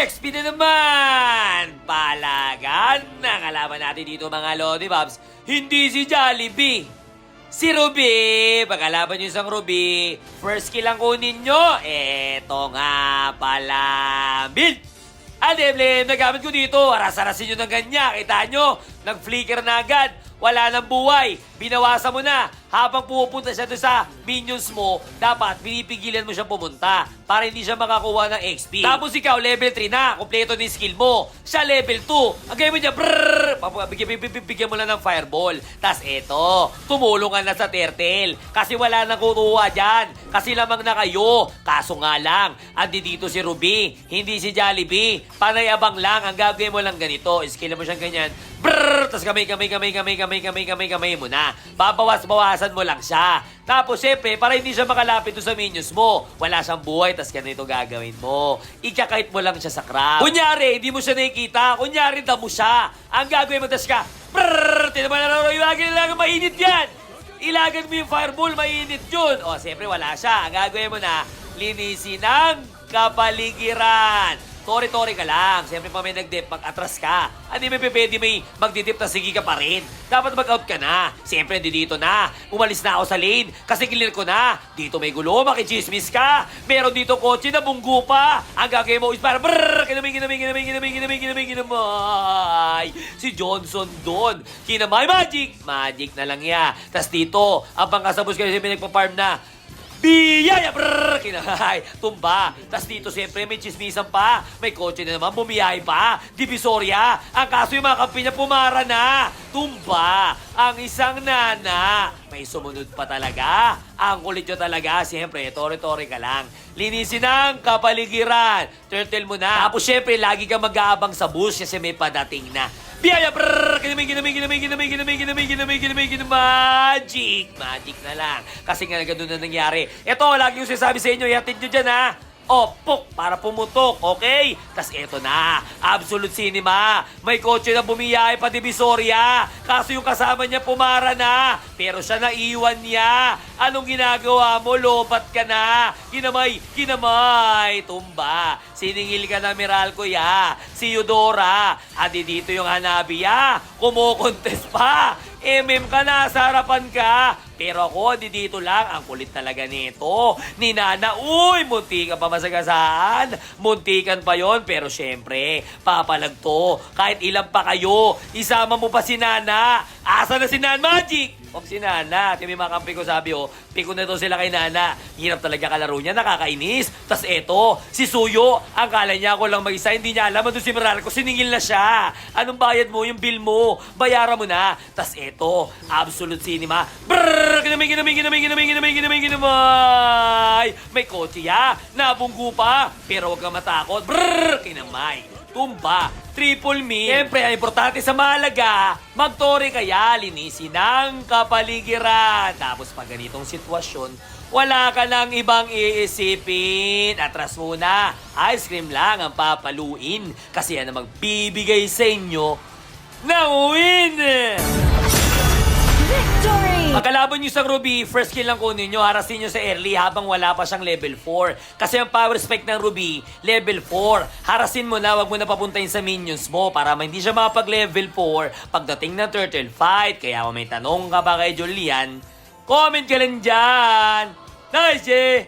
XP na naman! Palagan na kalaban natin dito mga Lodi Bobs. Hindi si Jollibee. Si Ruby. Pagkalaban nyo isang Ruby, first kill ang kunin nyo. Eto nga pala. Build! Emblem, nagamit ko dito. Aras-arasin nyo ng ganyan. Kita nyo, nag-flicker na agad. Wala nang buhay. Binawasan mo na. Habang pupunta siya doon sa minions mo, dapat pinipigilan mo siyang pumunta para hindi siya makakuha ng XP. Tapos ikaw, level 3 na. Kompleto ni skill mo. Siya level 2. Ang gawin mo niya, bigyan mo lang ng fireball. Tapos eto, tumulong ka na sa turtle. Kasi wala nang kukuha dyan. Kasi lamang na kayo. Kaso nga lang, andi dito si Ruby. Hindi si Jollibee. Panay-abang lang. Ang gagawin mo lang ganito. Skill mo siyang ganyan. Tapos kamay mo na. Babawas-bawasan mo lang siya. Tapos, syempre, para hindi siya makalapit doon sa minions mo, wala siyang buhay, tapos ganito gagawin mo. Ikakait mo lang siya sa crab. Kunyari, hindi mo siya nakikita. Kunyari, damo siya. Ang gagawin mo, tapos ka, tinaman na ilagin lang, mainit yan. Ilagan mo yung fireball, mainit yun. O, syempre, wala siya. Ang gagawin mo na, linisin ang kapaligiran. Tori-tori ka lang. Siyempre pa may nag-dip, mag-atras ka. Hindi may pwede may magdidip na sige ka pa rin. Dapat mag-out ka na. Siyempre, dito na. Umalis na ako sa lane kasi clear ko na. Dito may gulo, makichismis ka. Meron dito kotse na bunggo pa. Ang gagawin mo is para kinamay. Si Johnson doon. Kinamay, magic na lang ya. Tas dito, ang pangkasabos kayo may nagpa-farm na. Biyaya! Kinahay! Tumba! Tas dito siyempre may chismisan pa. May kotse na naman, bumiyahe pa. Divisoria! Ang kaso yung mga kampi niya pumara na. Tumba! Ang isang nana. May sumunod pa talaga. Ang kulit nyo talaga. Siyempre, tori-tori ka lang. Linisin ang kapaligiran. Turtle mo na. Tapos siyempre, lagi kang mag-aabang sa bus kasi may padating na. Biyaya! Magic na lang. Kasi nga ganun na nangyari. Ito, lagi yung sinasabi sa inyo, ihatid nyo dyan ha. O, puk, para pumutok, okay? Tas eto na, Absolute Cinema. May kotse na bumiyahe pa Divisoria. Kaso yung kasama niya pumara na. Pero siya naiwan niya. Anong ginagawa mo? Lobat ka na. Kinamay, tumba. Siningil ka na Meralco ya. Si Eudora. Adi dito yung Hanabi ya. Kumokontest pa. MM ka na, sa harapan ka. Pero ako, dito lang. Ang kulit talaga nito. Ni Nana, uy, muntikan pa masagasaan. Muntikan pa yon. Pero syempre, papalag to. Kahit ilan pa kayo, isama mo pa si Nana. Asa na si Nan Magic? Huwag si Nana. Kaya may mga kampi ko sabi, piko na to sila kay Nana. Hirap talaga kalaro niya, nakakainis. Tas eto, si Suyo, ang kala niya ako lang mag-isa, hindi niya alam, doon si Meralco, siningil na siya. Anong bayad mo? Yung bill mo. Bayaran mo na. Tas eto, Absolute Cinema. Kinamay. May kotse ya, nabunggo pa. Pero huwag kang matakot. Kinamay. Tumba, triple meal. Siyempre, ang importante sa mahalaga, magtori kaya, linisin ang kapaligiran. Tapos pag ganitong sitwasyon, wala ka nang ibang iisipin. Atras muna, ice cream lang ang papaluin. Kasi yan ang magbibigay sa inyo ng win! Victory! Pagkalaban nyo sa Ruby, first kill lang kunin nyo, harasin nyo sa early habang wala pa siyang level 4. Kasi ang power spike ng Ruby, level 4. Harasin mo na, wag mo na papuntahin sa minions mo para hindi siya makapag-level 4 pagdating ng turtle fight. Kaya kung may tanong ka ba kay Julian, comment ka lang dyan. Nice, eh!